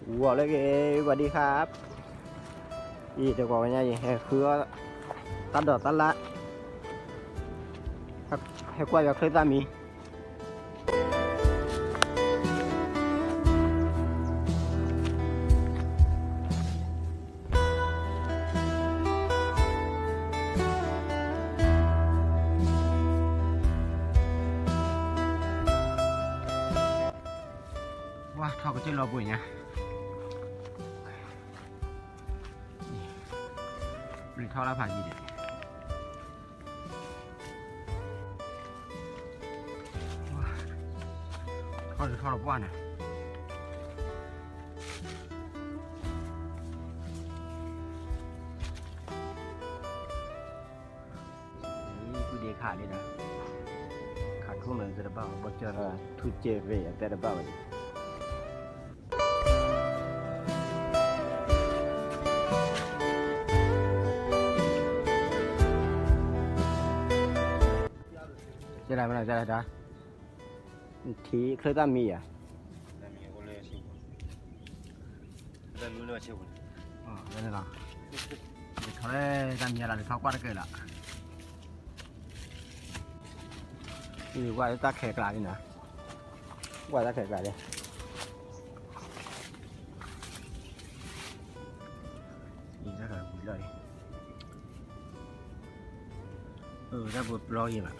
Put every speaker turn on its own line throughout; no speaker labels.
วัวเลยเกสวัสดีครับอีเดี๋ยวก่อนไงคือตัดดอกตัดละให้กล้วยแบบเคยตามีว้าทอก็จะรอปุ๋ยเนี่ยหรือทอดละผ่านยี่เด็ดทอดหรือทอดละป้อนอ่ะนี่กูเดียขาดเลยนะขาดทุ่งเลยจะได้บ้าบ่เจอทุเจเว่แต่ได้บ้าเลยจะได้ไหมล่ะจะได้จ้ะทีเคยตามมีอ่ะอ๋อได้แล้วเขาได้ตามมีอะไรเขากวาดเกิดละนี่ว่าจะตาแขกลายนี่นะว่าตาแขกลายเลยนี่ถ้าเกิดบุญเลยถ้าบุญรออยู่อ่ะ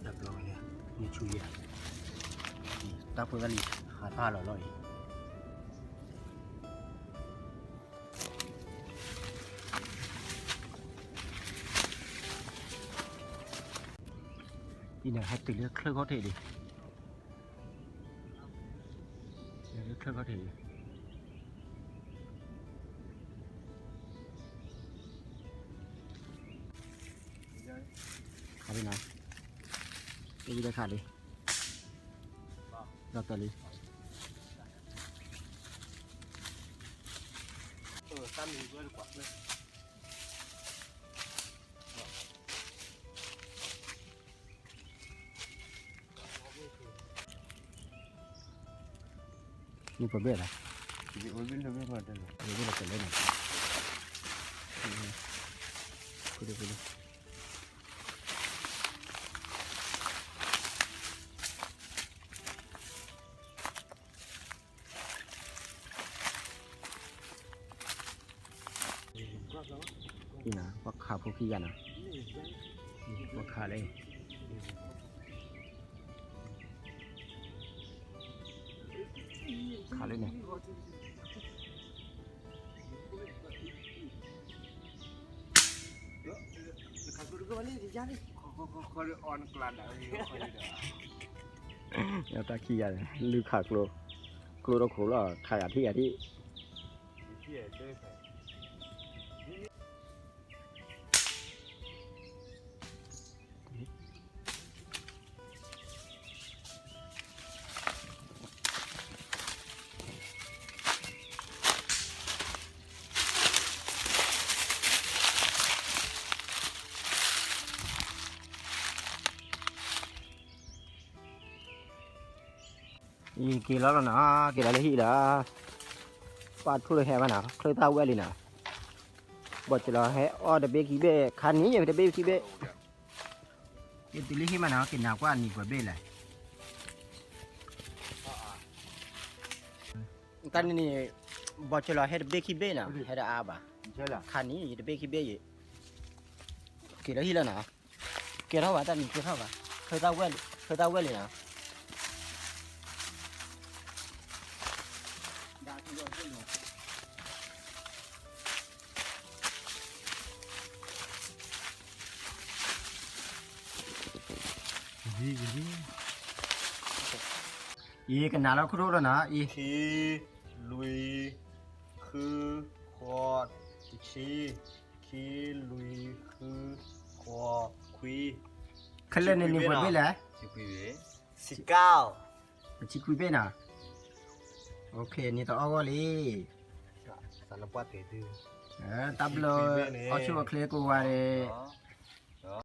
ดับรอเลยนี่ช่วยตาเพื่อนกันหาตาหล่อเลยนี่เนี่ยให้ติดเลือดเครื่องเขาเทดิเลือดเครื่องเขาเทดิขาดดินะนี่ได้ขาดดิเราตัดดิตั้มมีด้วยดีกว่าเลยนี่ประเภทอะไรนี่ประเภทอะไรประเภทอะไรประเภทอะไรนะคุยดูนี่นะวักขาพวกขี้กันนะวักขาเลยขาเลยเนี่ยเราตาขี้กันลือขากลัวเราขูเราขายที่นี่กินแล้วนะกินอะไรที่ละปาดทุเรศแห่มาหนาเคยตาแวลีนะบอดจะรอแห่ออเดเบกิเบคันนี้ยังเดเบกิเบกินติลิที่มาหนากินหนักกว่านี่กว่าเบเลยกันนี่บอดจะรอแห่เดเบกิเบนะแห่เดอาบะคันนี้เดเบกิเบยี่กินแล้วที่ละนะกินเท่าไหร่แต่นี่กินเท่าไหร่เคยตาแวลีนะอีกันนาแล้วครูแล้วนะอี
ขีลุยคือขอดขีลุยคือขอคุย
คันเล่นในนี้บทไม่แหละ
19
ชิคุยเป็นอ่ะโอเคนี่ต่อเอาเลย
สารพัดเตดื้อ
ตับเลยเอาชัวร์เคลียร์กูว่าเลย